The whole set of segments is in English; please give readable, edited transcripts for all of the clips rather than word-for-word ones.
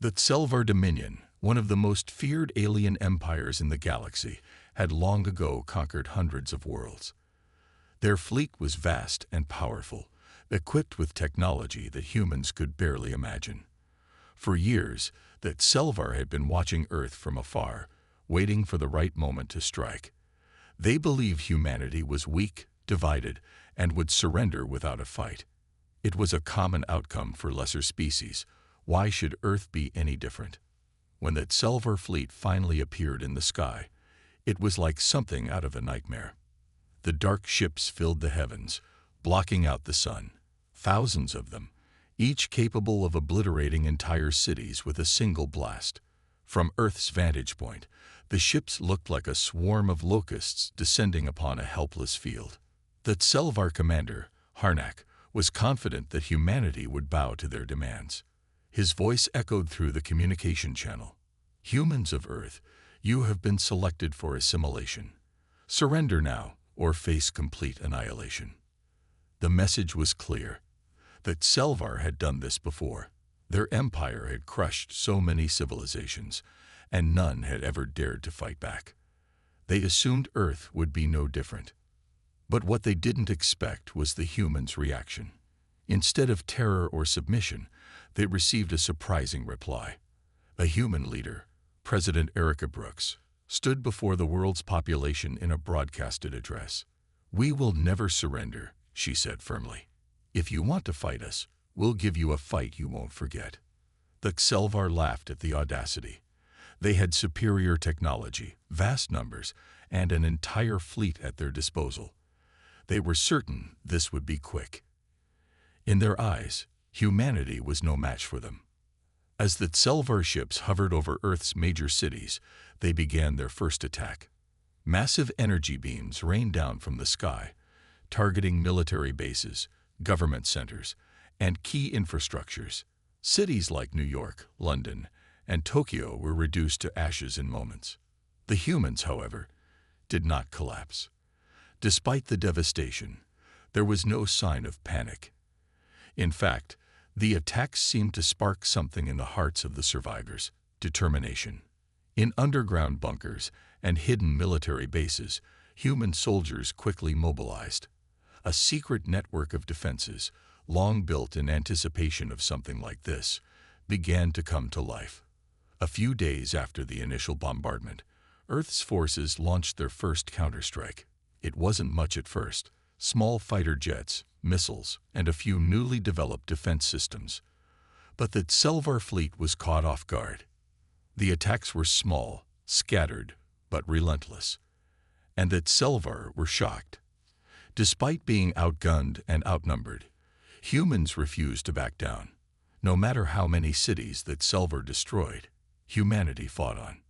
The Selvar Dominion, one of the most feared alien empires in the galaxy, had long ago conquered hundreds of worlds. Their fleet was vast and powerful, equipped with technology that humans could barely imagine. For years, the Selvar had been watching Earth from afar, waiting for the right moment to strike. They believed humanity was weak, divided, and would surrender without a fight. It was a common outcome for lesser species. Why should Earth be any different? When that Selvar fleet finally appeared in the sky, it was like something out of a nightmare. The dark ships filled the heavens, blocking out the sun. Thousands of them, each capable of obliterating entire cities with a single blast. From Earth's vantage point, the ships looked like a swarm of locusts descending upon a helpless field. The Selvar commander, Harnack, was confident that humanity would bow to their demands. His voice echoed through the communication channel. "Humans of Earth, you have been selected for assimilation. Surrender now, or face complete annihilation." The message was clear. That Selvar had done this before. Their empire had crushed so many civilizations, and none had ever dared to fight back. They assumed Earth would be no different. But what they didn't expect was the humans' reaction. Instead of terror or submission, they received a surprising reply. A human leader, President Erica Brooks, stood before the world's population in a broadcasted address. "We will never surrender," she said firmly. "If you want to fight us, we'll give you a fight you won't forget." The Selvar laughed at the audacity. They had superior technology, vast numbers, and an entire fleet at their disposal. They were certain this would be quick. In their eyes, humanity was no match for them. As the Selvar ships hovered over Earth's major cities, they began their first attack. Massive energy beams rained down from the sky, targeting military bases, government centers, and key infrastructures. Cities like New York, London, and Tokyo were reduced to ashes in moments. The humans, however, did not collapse. Despite the devastation, there was no sign of panic. In fact, the attacks seemed to spark something in the hearts of the survivors: determination. In underground bunkers and hidden military bases, human soldiers quickly mobilized. A secret network of defenses, long built in anticipation of something like this, began to come to life. A few days after the initial bombardment, Earth's forces launched their first counterstrike. It wasn't much at first: small fighter jets, missiles, and a few newly developed defense systems. But the Selvar fleet was caught off guard. The attacks were small, scattered, but relentless. And the Selvar were shocked. Despite being outgunned and outnumbered, humans refused to back down. No matter how many cities that Selvar destroyed, humanity fought on.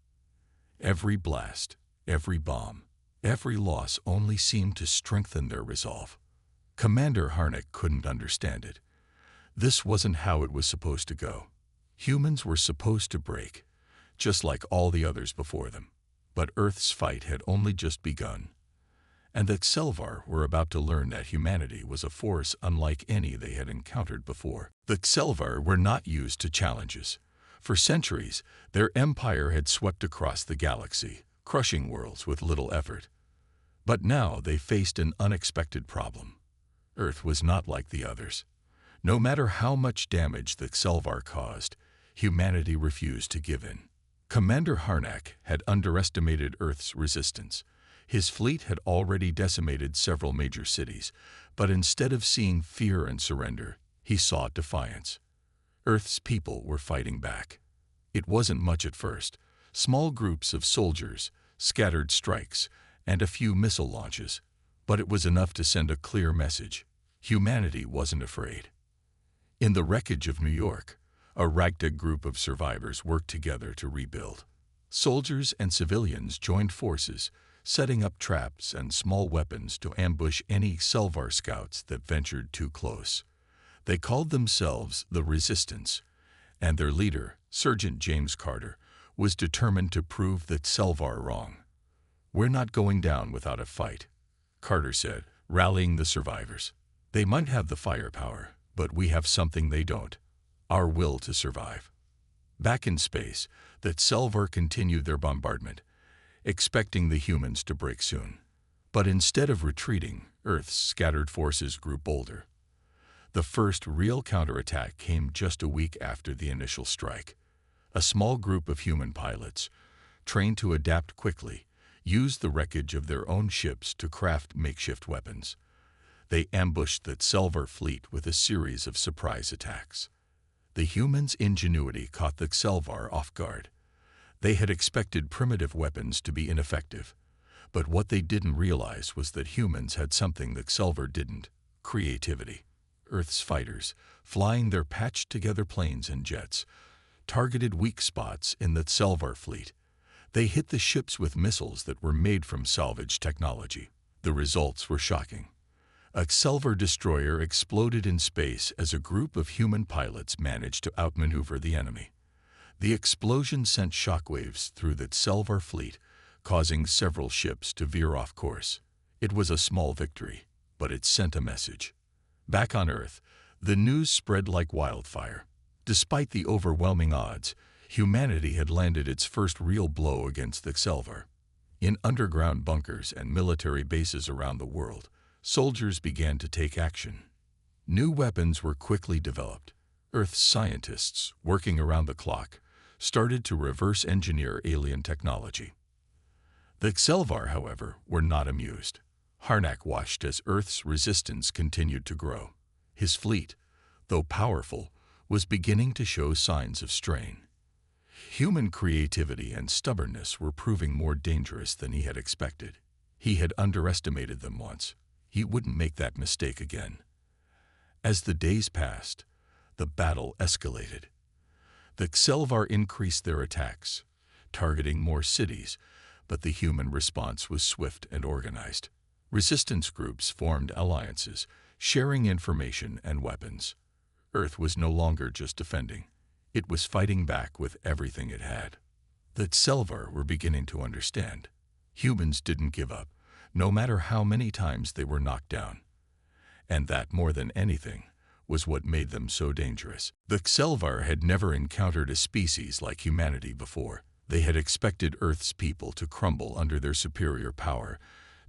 Every blast, every bomb, every loss only seemed to strengthen their resolve. Commander Harnack couldn't understand it. This wasn't how it was supposed to go. Humans were supposed to break, just like all the others before them. But Earth's fight had only just begun. And that Selvar were about to learn that humanity was a force unlike any they had encountered before. The Selvar were not used to challenges. For centuries, their empire had swept across the galaxy, crushing worlds with little effort. But now they faced an unexpected problem. Earth was not like the others. No matter how much damage the Selvar caused, humanity refused to give in. Commander Harnack had underestimated Earth's resistance. His fleet had already decimated several major cities, but instead of seeing fear and surrender, he saw defiance. Earth's people were fighting back. It wasn't much at first: small groups of soldiers, scattered strikes, and a few missile launches. But it was enough to send a clear message: humanity wasn't afraid. In the wreckage of New York, a ragtag group of survivors worked together to rebuild. Soldiers and civilians joined forces, setting up traps and small weapons to ambush any Selvar scouts that ventured too close. They called themselves the Resistance, and their leader, Sergeant James Carter, was determined to prove that Selvar wrong. "We're not going down without a fight," Carter said, rallying the survivors. "They might have the firepower, but we have something they don't: our will to survive." Back in space, the Selvar continued their bombardment, expecting the humans to break soon. But instead of retreating, Earth's scattered forces grew bolder. The first real counterattack came just a week after the initial strike. A small group of human pilots, trained to adapt quickly, used the wreckage of their own ships to craft makeshift weapons. They ambushed the Selvar fleet with a series of surprise attacks. The humans' ingenuity caught the Selvar off guard. They had expected primitive weapons to be ineffective, but what they didn't realize was that humans had something the Selvar didn't: creativity. Earth's fighters, flying their patched-together planes and jets, targeted weak spots in the Selvar fleet. They hit the ships with missiles that were made from salvage technology. The results were shocking. A Selvar destroyer exploded in space as a group of human pilots managed to outmaneuver the enemy. The explosion sent shockwaves through the Selvar fleet, causing several ships to veer off course. It was a small victory, but it sent a message. Back on Earth, the news spread like wildfire. Despite the overwhelming odds, humanity had landed its first real blow against the Selvar. In underground bunkers and military bases around the world, soldiers began to take action. New weapons were quickly developed. Earth's scientists, working around the clock, started to reverse engineer alien technology. The Selvar, however, were not amused. Harnack watched as Earth's resistance continued to grow. His fleet, though powerful, was beginning to show signs of strain. Human creativity and stubbornness were proving more dangerous than he had expected. He had underestimated them once. He wouldn't make that mistake again. As the days passed, the battle escalated. The Selvar increased their attacks, targeting more cities, but the human response was swift and organized. Resistance groups formed alliances, sharing information and weapons. Earth was no longer just defending. It was fighting back with everything it had. The Selvar were beginning to understand. Humans didn't give up, no matter how many times they were knocked down. And that, more than anything, was what made them so dangerous. The Selvar had never encountered a species like humanity before. They had expected Earth's people to crumble under their superior power,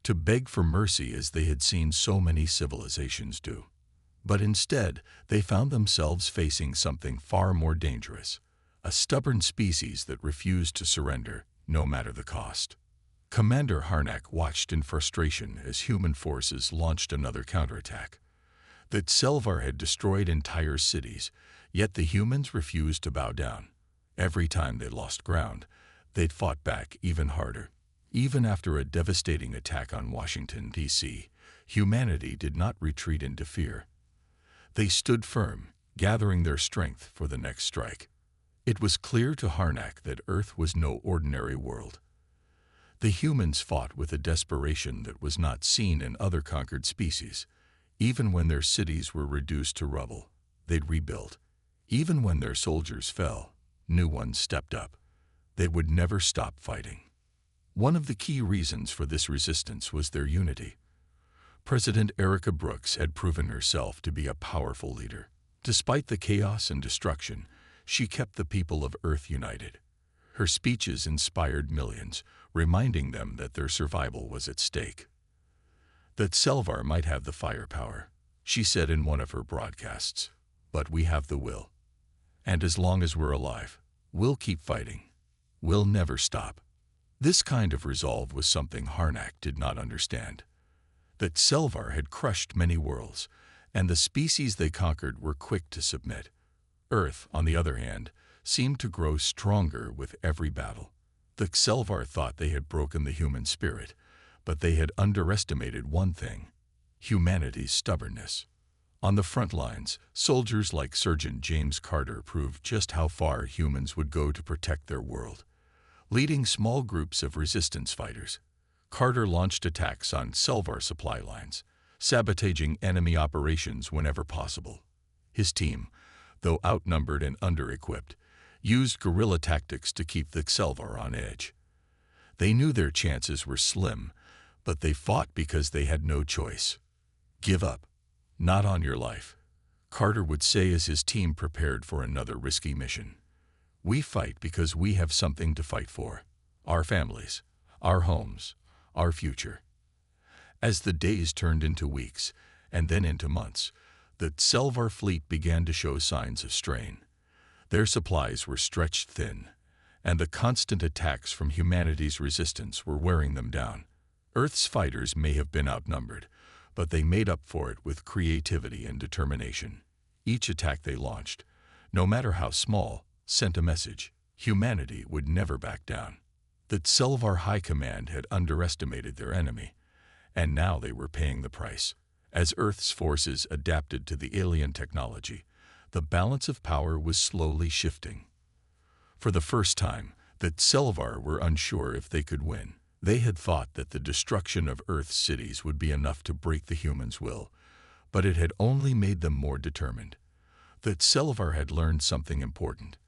to beg for mercy as they had seen so many civilizations do. But instead, they found themselves facing something far more dangerous: a stubborn species that refused to surrender, no matter the cost. Commander Harnack watched in frustration as human forces launched another counterattack. The Selvar had destroyed entire cities, yet the humans refused to bow down. Every time they lost ground, they'd fought back even harder. Even after a devastating attack on Washington, D.C., humanity did not retreat into fear. They stood firm, gathering their strength for the next strike. It was clear to Harnack that Earth was no ordinary world. The humans fought with a desperation that was not seen in other conquered species. Even when their cities were reduced to rubble, they'd rebuild. Even when their soldiers fell, new ones stepped up. They would never stop fighting. One of the key reasons for this resistance was their unity. President Erica Brooks had proven herself to be a powerful leader. Despite the chaos and destruction, she kept the people of Earth united. Her speeches inspired millions, reminding them that their survival was at stake. That Selvar might have the firepower, she said in one of her broadcasts, but we have the will. And as long as we're alive, we'll keep fighting. We'll never stop. This kind of resolve was something Harnack did not understand. That Selvar had crushed many worlds, and the species they conquered were quick to submit. Earth, on the other hand, seemed to grow stronger with every battle. The Selvar thought they had broken the human spirit, but they had underestimated one thing: humanity's stubbornness. On the front lines, soldiers like Surgeon James Carter proved just how far humans would go to protect their world. Leading small groups of resistance fighters, Carter launched attacks on Selvar supply lines, sabotaging enemy operations whenever possible. His team, though outnumbered and under-equipped, used guerrilla tactics to keep the Selvar on edge. They knew their chances were slim, but they fought because they had no choice. "Give up. Not on your life," Carter would say as his team prepared for another risky mission. We fight because we have something to fight for. Our families, our homes, our future. As the days turned into weeks, and then into months, the Selvar fleet began to show signs of strain. Their supplies were stretched thin, and the constant attacks from humanity's resistance were wearing them down. Earth's fighters may have been outnumbered, but they made up for it with creativity and determination. Each attack they launched, no matter how small, sent a message. Humanity would never back down. The Selvar High Command had underestimated their enemy, and now they were paying the price. As Earth's forces adapted to the alien technology, the balance of power was slowly shifting. For the first time, the Selvar were unsure if they could win. They had thought that the destruction of Earth's cities would be enough to break the humans' will, but it had only made them more determined. The Selvar had learned something important.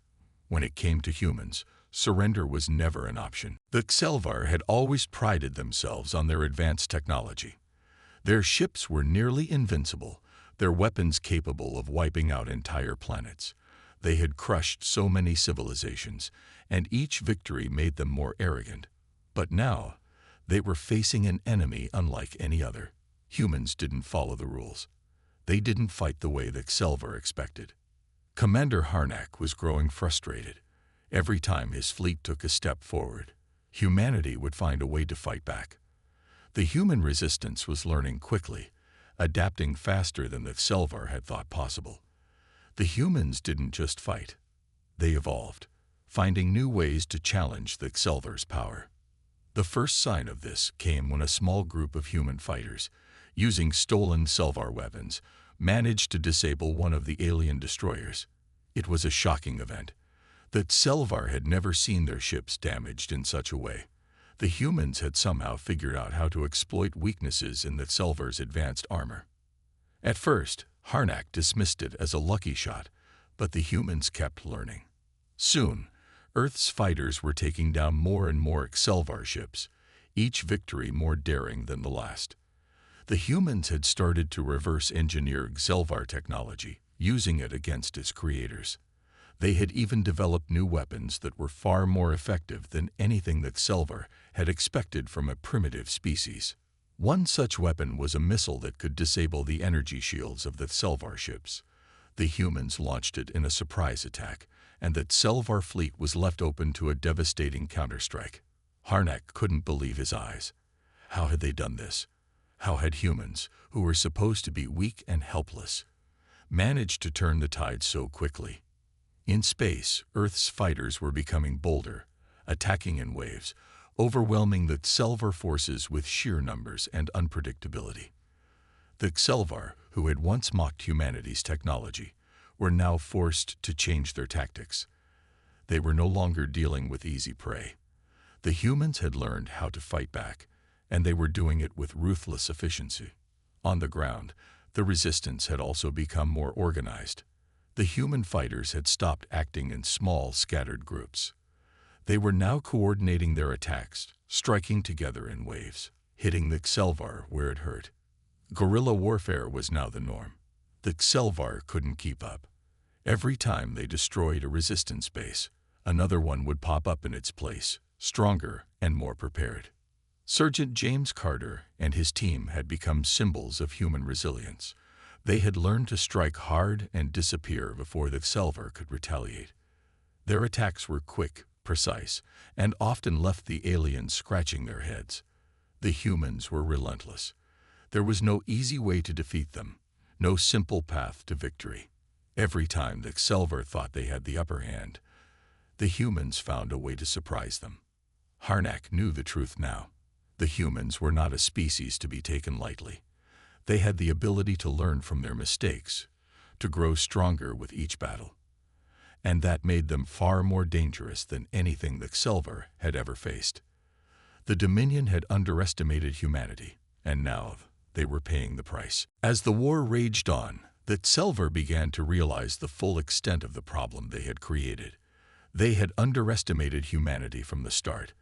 When it came to humans, surrender was never an option. The Selvar had always prided themselves on their advanced technology. Their ships were nearly invincible, their weapons capable of wiping out entire planets. They had crushed so many civilizations, and each victory made them more arrogant. But now, they were facing an enemy unlike any other. Humans didn't follow the rules. They didn't fight the way the Selvar expected. Commander Harnack was growing frustrated. Every time his fleet took a step forward, humanity would find a way to fight back. The human resistance was learning quickly, adapting faster than the Selvar had thought possible. The humans didn't just fight. They evolved, finding new ways to challenge the Selvar's power. The first sign of this came when a small group of human fighters, using stolen Selvar weapons, managed to disable one of the alien destroyers. It was a shocking event. The Selvar had never seen their ships damaged in such a way. The humans had somehow figured out how to exploit weaknesses in the Selvar's advanced armor. At first, Harnack dismissed it as a lucky shot, but the humans kept learning. Soon, Earth's fighters were taking down more and more Selvar ships, each victory more daring than the last. The humans had started to reverse engineer Selvar technology, using it against its creators. They had even developed new weapons that were far more effective than anything that Selvar had expected from a primitive species. One such weapon was a missile that could disable the energy shields of the Selvar ships. The humans launched it in a surprise attack, and the Selvar fleet was left open to a devastating counterstrike. Harnack couldn't believe his eyes. How had they done this? How had humans, who were supposed to be weak and helpless, managed to turn the tide so quickly? In space, Earth's fighters were becoming bolder, attacking in waves, overwhelming the Selvar forces with sheer numbers and unpredictability. The Selvar, who had once mocked humanity's technology, were now forced to change their tactics. They were no longer dealing with easy prey. The humans had learned how to fight back, and they were doing it with ruthless efficiency. On the ground, the resistance had also become more organized. The human fighters had stopped acting in small, scattered groups. They were now coordinating their attacks, striking together in waves, hitting the Selvar where it hurt. Guerrilla warfare was now the norm. The Selvar couldn't keep up. Every time they destroyed a resistance base, another one would pop up in its place, stronger and more prepared. Sergeant James Carter and his team had become symbols of human resilience. They had learned to strike hard and disappear before the Selvar could retaliate. Their attacks were quick, precise, and often left the aliens scratching their heads. The humans were relentless. There was no easy way to defeat them, no simple path to victory. Every time the Selvar thought they had the upper hand, the humans found a way to surprise them. Harnack knew the truth now. The humans were not a species to be taken lightly. They had the ability to learn from their mistakes, to grow stronger with each battle. And that made them far more dangerous than anything the Selvar had ever faced. The Dominion had underestimated humanity, and now they were paying the price. As the war raged on, the Selvar began to realize the full extent of the problem they had created. They had underestimated humanity from the start,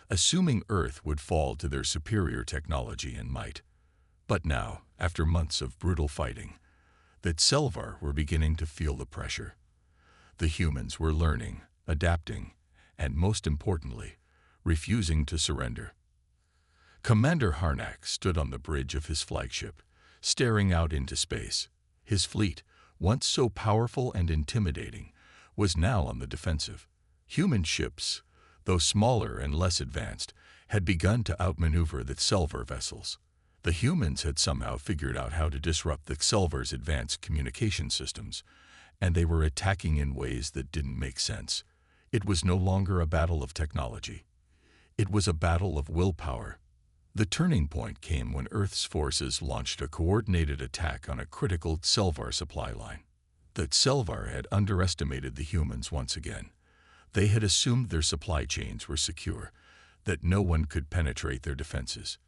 assuming Earth would fall to their superior technology and might. But now, after months of brutal fighting, the Selvar were beginning to feel the pressure. The humans were learning, adapting, and most importantly, refusing to surrender. Commander Harnack stood on the bridge of his flagship, staring out into space. His fleet, once so powerful and intimidating, was now on the defensive. Human ships, though smaller and less advanced, had begun to outmaneuver the Selvar vessels. The humans had somehow figured out how to disrupt the Selvar's advanced communication systems, and they were attacking in ways that didn't make sense. It was no longer a battle of technology. It was a battle of willpower. The turning point came when Earth's forces launched a coordinated attack on a critical Selvar supply line. The Selvar had underestimated the humans once again. They had assumed their supply chains were secure, that no one could penetrate their defenses.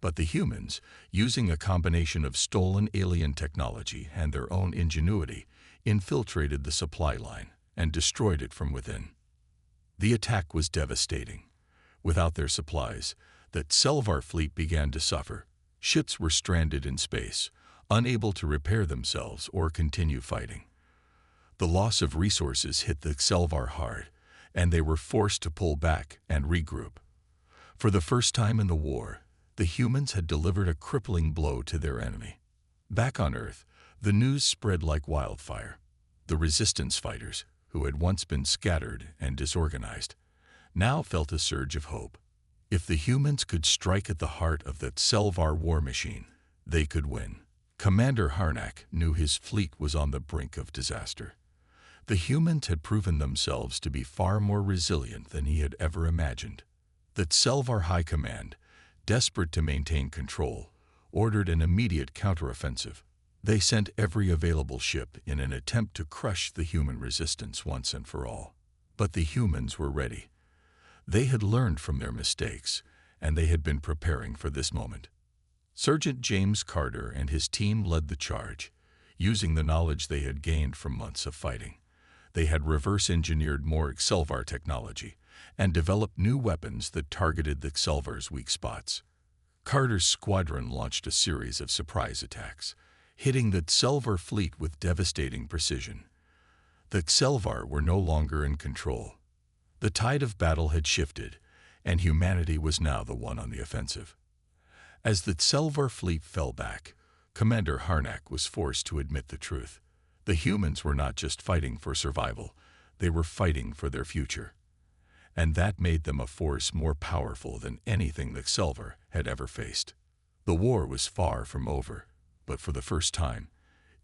But the humans, using a combination of stolen alien technology and their own ingenuity, infiltrated the supply line and destroyed it from within. The attack was devastating. Without their supplies, the Selvar fleet began to suffer. Ships were stranded in space, unable to repair themselves or continue fighting. The loss of resources hit the Selvar hard, and they were forced to pull back and regroup. For the first time in the war, the humans had delivered a crippling blow to their enemy. Back on Earth, the news spread like wildfire. The resistance fighters, who had once been scattered and disorganized, now felt a surge of hope. If the humans could strike at the heart of the Selvar war machine, they could win. Commander Harnack knew his fleet was on the brink of disaster. The humans had proven themselves to be far more resilient than he had ever imagined. The Selvar High Command, desperate to maintain control, ordered an immediate counteroffensive. They sent every available ship in an attempt to crush the human resistance once and for all. But the humans were ready. They had learned from their mistakes, and they had been preparing for this moment. Sergeant James Carter and his team led the charge, using the knowledge they had gained from months of fighting. They had reverse-engineered more Selvar technology and developed new weapons that targeted the Selvar's weak spots. Carter's squadron launched a series of surprise attacks, hitting the Selvar fleet with devastating precision. The Selvar were no longer in control. The tide of battle had shifted, and humanity was now the one on the offensive. As the Selvar fleet fell back, Commander Harnack was forced to admit the truth. The humans were not just fighting for survival, they were fighting for their future. And that made them a force more powerful than anything the Selvar had ever faced. The war was far from over, but for the first time,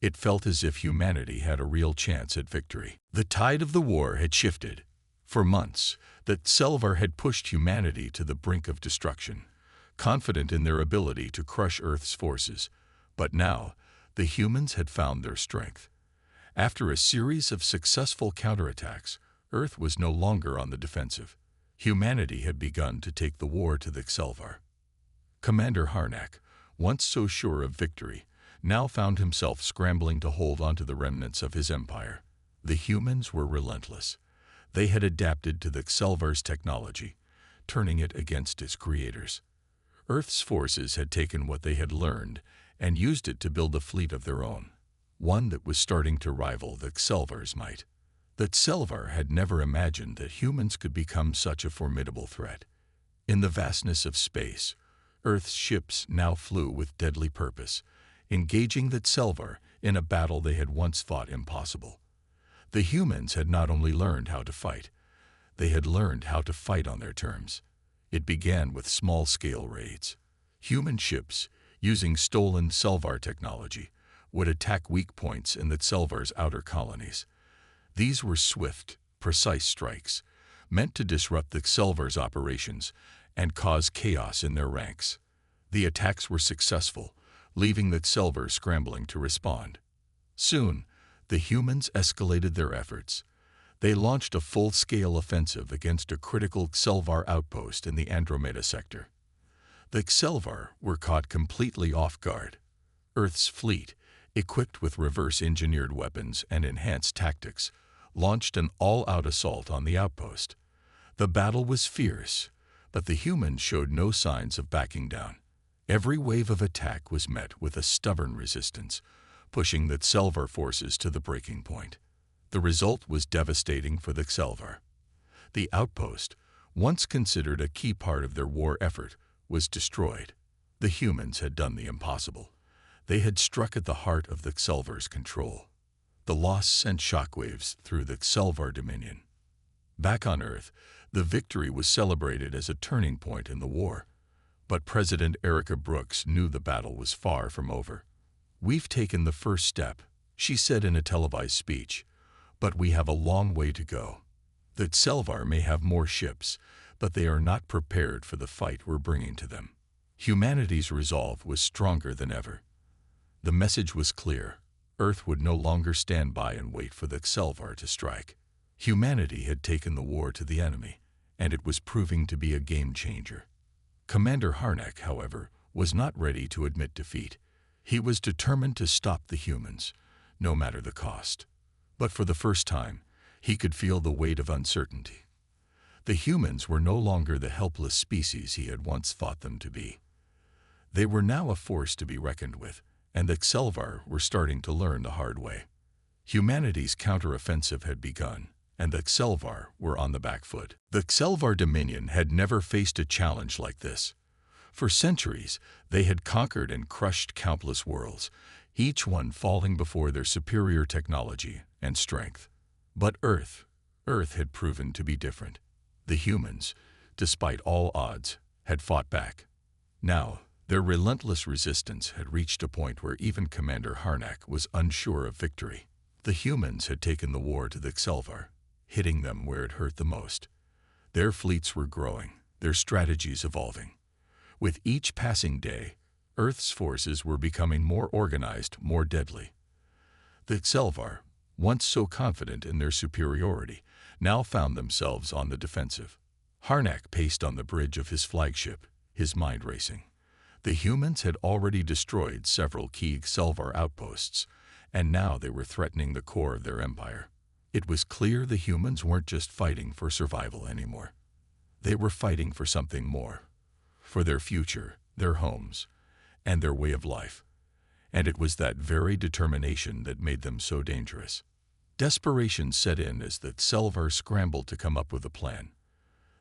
it felt as if humanity had a real chance at victory. The tide of the war had shifted. For months, the Selvar had pushed humanity to the brink of destruction, confident in their ability to crush Earth's forces. But now, the humans had found their strength. After a series of successful counterattacks, Earth was no longer on the defensive. Humanity had begun to take the war to the Selvar. Commander Harnack, once so sure of victory, now found himself scrambling to hold onto the remnants of his empire. The humans were relentless. They had adapted to the Selvar's technology, turning it against its creators. Earth's forces had taken what they had learned and used it to build a fleet of their own, one that was starting to rival the Selvar's might. The Selvar had never imagined that humans could become such a formidable threat. In the vastness of space, Earth's ships now flew with deadly purpose, engaging the Selvar in a battle they had once thought impossible. The humans had not only learned how to fight, they had learned how to fight on their terms. It began with small-scale raids. Human ships, using stolen Selvar technology, would attack weak points in the Selvar's outer colonies. These were swift, precise strikes, meant to disrupt the Selvar's operations and cause chaos in their ranks. The attacks were successful, leaving the Selvar scrambling to respond. Soon, the humans escalated their efforts. They launched a full-scale offensive against a critical Selvar outpost in the Andromeda sector. The Selvar were caught completely off guard. Earth's fleet, equipped with reverse-engineered weapons and enhanced tactics, launched an all-out assault on the outpost. The battle was fierce, but the humans showed no signs of backing down. Every wave of attack was met with a stubborn resistance, pushing the Selvar forces to the breaking point. The result was devastating for the Selvar. The outpost, once considered a key part of their war effort, was destroyed. The humans had done the impossible. They had struck at the heart of the Xelvar's control. The loss sent shockwaves through the Xelvar dominion. Back on Earth, the victory was celebrated as a turning point in the war. But President Erica Brooks knew the battle was far from over. "We've taken the first step," she said in a televised speech, "but we have a long way to go. The Xelvar may have more ships, but they are not prepared for the fight we're bringing to them." Humanity's resolve was stronger than ever. The message was clear. Earth would no longer stand by and wait for the Xelvar to strike. Humanity had taken the war to the enemy, and it was proving to be a game-changer. Commander Harnack, however, was not ready to admit defeat. He was determined to stop the humans, no matter the cost. But for the first time, he could feel the weight of uncertainty. The humans were no longer the helpless species he had once thought them to be. They were now a force to be reckoned with, and the Xelvar were starting to learn the hard way. Humanity's counteroffensive had begun, and the Xelvar were on the back foot. The Xelvar Dominion had never faced a challenge like this. For centuries, they had conquered and crushed countless worlds, each one falling before their superior technology and strength. But Earth had proven to be different. The humans, despite all odds, had fought back. Now, their relentless resistance had reached a point where even Commander Harnack was unsure of victory. The humans had taken the war to the Xelvar, hitting them where it hurt the most. Their fleets were growing, their strategies evolving. With each passing day, Earth's forces were becoming more organized, more deadly. The Xelvar, once so confident in their superiority, now found themselves on the defensive. Harnack paced on the bridge of his flagship, his mind racing. The humans had already destroyed several key Xelvar outposts, and now they were threatening the core of their empire. It was clear the humans weren't just fighting for survival anymore. They were fighting for something more, for their future, their homes, and their way of life. And it was that very determination that made them so dangerous. Desperation set in as the Xelvar scrambled to come up with a plan.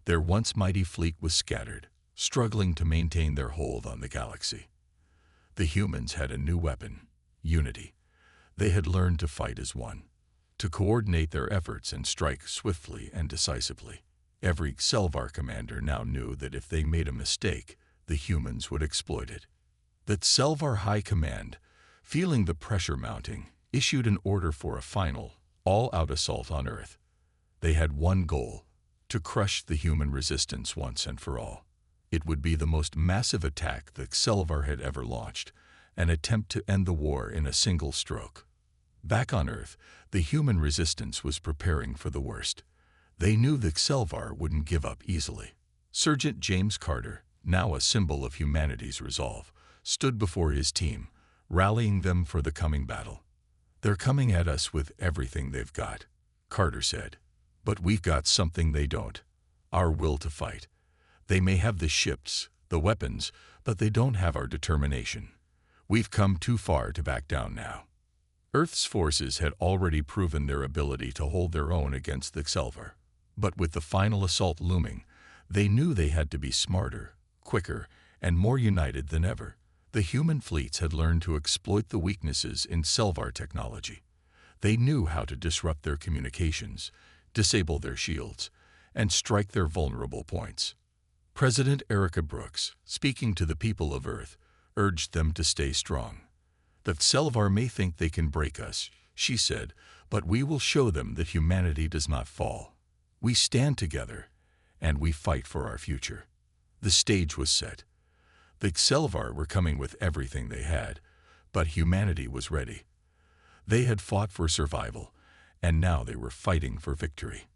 Their once mighty fleet was scattered, struggling to maintain their hold on the galaxy. The humans had a new weapon, unity. They had learned to fight as one, to coordinate their efforts and strike swiftly and decisively. Every Xelvar commander now knew that if they made a mistake, the humans would exploit it. The Xelvar High Command, feeling the pressure mounting, issued an order for a final, all-out assault on Earth. They had one goal: to crush the human resistance once and for all. It would be the most massive attack the Xelvar had ever launched, an attempt to end the war in a single stroke. Back on Earth, the human resistance was preparing for the worst. They knew the Xelvar wouldn't give up easily. Sergeant James Carter, now a symbol of humanity's resolve, stood before his team, rallying them for the coming battle. "They're coming at us with everything they've got," Carter said. "But we've got something they don't: our will to fight. They may have the ships, the weapons, but they don't have our determination. We've come too far to back down now." Earth's forces had already proven their ability to hold their own against the Xelvar. But with the final assault looming, they knew they had to be smarter, quicker, and more united than ever. The human fleets had learned to exploit the weaknesses in Xelvar technology. They knew how to disrupt their communications, disable their shields, and strike their vulnerable points. President Erica Brooks, speaking to the people of Earth, urged them to stay strong. "The Xelvar may think they can break us," she said, "but we will show them that humanity does not fall. We stand together, and we fight for our future." The stage was set. The Xelvar were coming with everything they had, but humanity was ready. They had fought for survival, and now they were fighting for victory.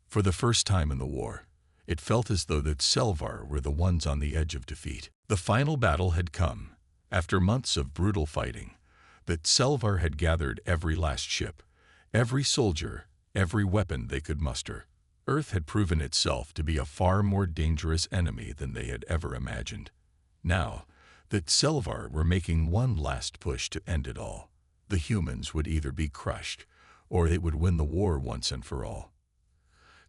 For the first time in the war, it felt as though the Xelvar were the ones on the edge of defeat. The final battle had come. After months of brutal fighting, the Xelvar had gathered every last ship, every soldier, every weapon they could muster. Earth had proven itself to be a far more dangerous enemy than they had ever imagined. Now, the Xelvar were making one last push to end it all. The humans would either be crushed, or they would win the war once and for all.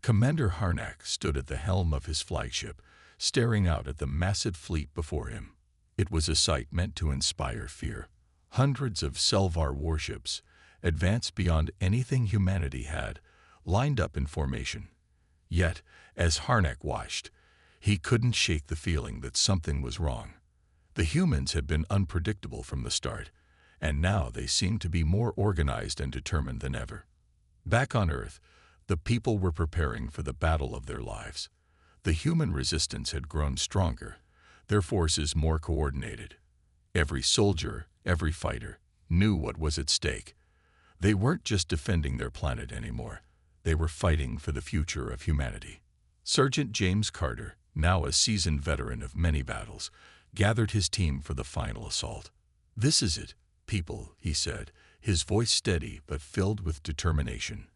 Commander Harnack stood at the helm of his flagship, staring out at the massive fleet before him. It was a sight meant to inspire fear. Hundreds of Selvar warships, advanced beyond anything humanity had, lined up in formation. Yet, as Harnack watched, he couldn't shake the feeling that something was wrong. The humans had been unpredictable from the start, and now they seemed to be more organized and determined than ever. Back on Earth, the people were preparing for the battle of their lives. The human resistance had grown stronger, their forces more coordinated. Every soldier, every fighter, knew what was at stake. They weren't just defending their planet anymore. They were fighting for the future of humanity. Sergeant James Carter, now a seasoned veteran of many battles, gathered his team for the final assault. "This is it, people," he said, his voice steady but filled with determination.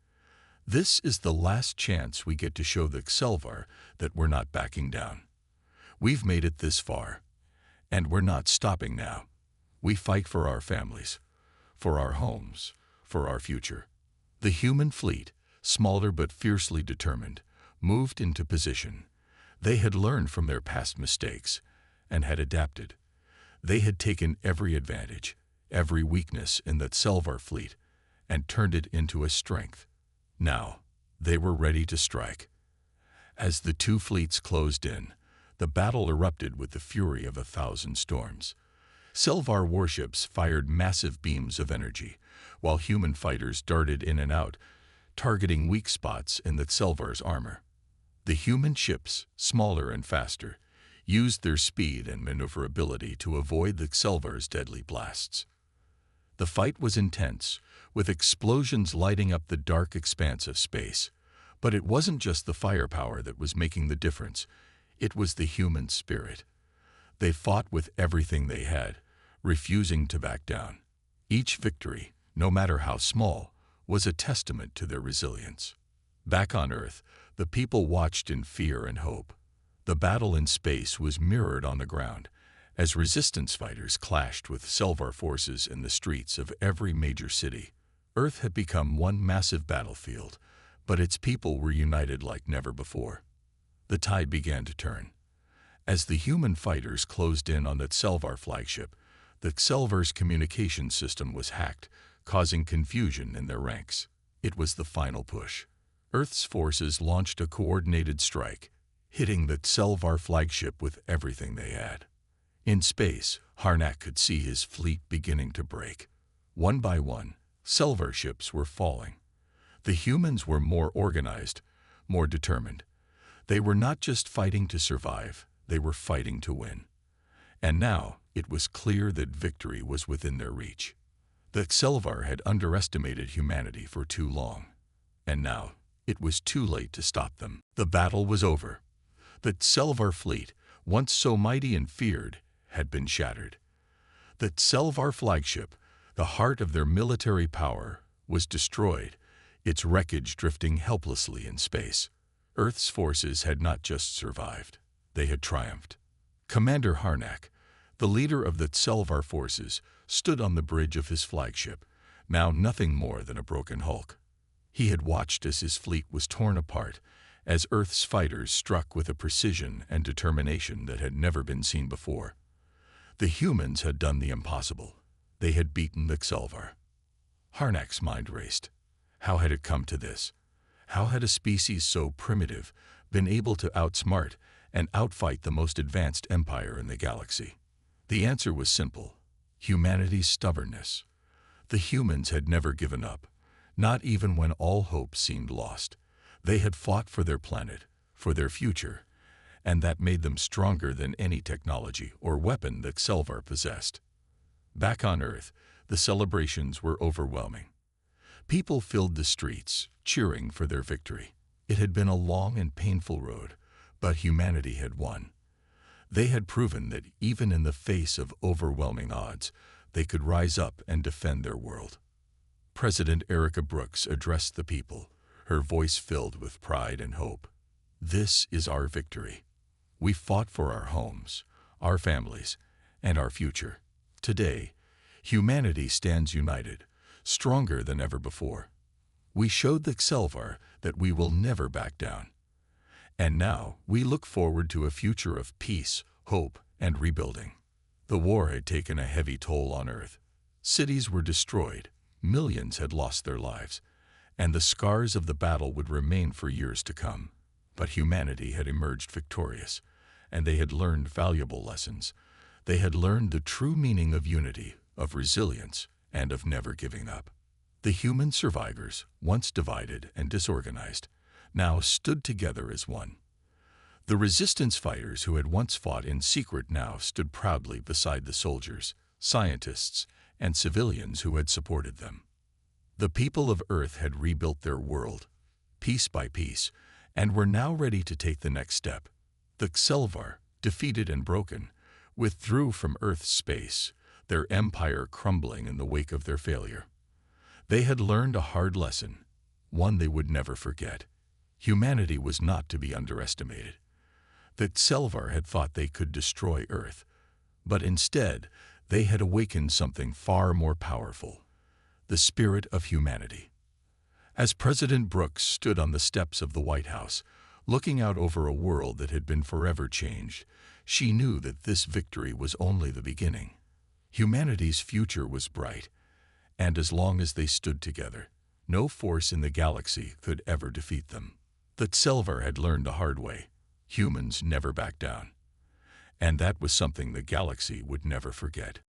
"This is the last chance we get to show the Selvar that we're not backing down. We've made it this far, and we're not stopping now. We fight for our families, for our homes, for our future." The human fleet, smaller but fiercely determined, moved into position. They had learned from their past mistakes and had adapted. They had taken every advantage, every weakness in that Selvar fleet, and turned it into a strength. Now, they were ready to strike. As the two fleets closed in, the battle erupted with the fury of 1,000 storms. Selvar warships fired massive beams of energy, while human fighters darted in and out, targeting weak spots in the Selvar's armor. The human ships, smaller and faster, used their speed and maneuverability to avoid the Selvar's deadly blasts. The fight was intense, with explosions lighting up the dark expanse of space. But it wasn't just the firepower that was making the difference. It was the human spirit. They fought with everything they had, refusing to back down. Each victory, no matter how small, was a testament to their resilience. Back on Earth, the people watched in fear and hope. The battle in space was mirrored on the ground, as resistance fighters clashed with Selvar forces in the streets of every major city. Earth had become one massive battlefield, but its people were united like never before. The tide began to turn. As the human fighters closed in on the Selvar flagship, the Selvar's communication system was hacked, causing confusion in their ranks. It was the final push. Earth's forces launched a coordinated strike, hitting the Selvar flagship with everything they had. In space, Harnack could see his fleet beginning to break. One by one, Selvar ships were falling. The humans were more organized, more determined. They were not just fighting to survive, they were fighting to win. And now, it was clear that victory was within their reach. The Selvar had underestimated humanity for too long. And now, it was too late to stop them. The battle was over. The Selvar fleet, once so mighty and feared, had been shattered. The Selvar flagship, the heart of their military power, was destroyed, its wreckage drifting helplessly in space. Earth's forces had not just survived, they had triumphed. Commander Harnack, the leader of the Selvar forces, stood on the bridge of his flagship, now nothing more than a broken hulk. He had watched as his fleet was torn apart, as Earth's fighters struck with a precision and determination that had never been seen before. The humans had done the impossible. They had beaten the Selvar. Harnack's mind raced. How had it come to this? How had a species so primitive been able to outsmart and outfight the most advanced empire in the galaxy? The answer was simple: humanity's stubbornness. The humans had never given up, not even when all hope seemed lost. They had fought for their planet, for their future, and that made them stronger than any technology or weapon that Selvar possessed. Back on Earth, the celebrations were overwhelming. People filled the streets, cheering for their victory. It had been a long and painful road, but humanity had won. They had proven that even in the face of overwhelming odds, they could rise up and defend their world. President Erica Brooks addressed the people, her voice filled with pride and hope. "This is our victory. We fought for our homes, our families, and our future. Today, humanity stands united, stronger than ever before. We showed the Selvar that we will never back down. And now we look forward to a future of peace, hope, and rebuilding. The war had taken a heavy toll on Earth. Cities were destroyed, millions had lost their lives, and the scars of the battle would remain for years to come. But humanity had emerged victorious, and they had learned valuable lessons. They had learned the true meaning of unity, of resilience, and of never giving up. The human survivors, once divided and disorganized, now stood together as one. The resistance fighters who had once fought in secret now stood proudly beside the soldiers, scientists, and civilians who had supported them. The people of Earth had rebuilt their world, piece by piece, and were now ready to take the next step. The Xelvar, defeated and broken, withdrew from Earth's space, their empire crumbling in the wake of their failure. They had learned a hard lesson, one they would never forget. Humanity was not to be underestimated. The Xelvar had thought they could destroy Earth, but instead they had awakened something far more powerful, the spirit of humanity. As President Brooks stood on the steps of the White House, looking out over a world that had been forever changed, she knew that this victory was only the beginning. Humanity's future was bright, and as long as they stood together, no force in the galaxy could ever defeat them. The Xelvar had learned the hard way. Humans never back down. And that was something the galaxy would never forget.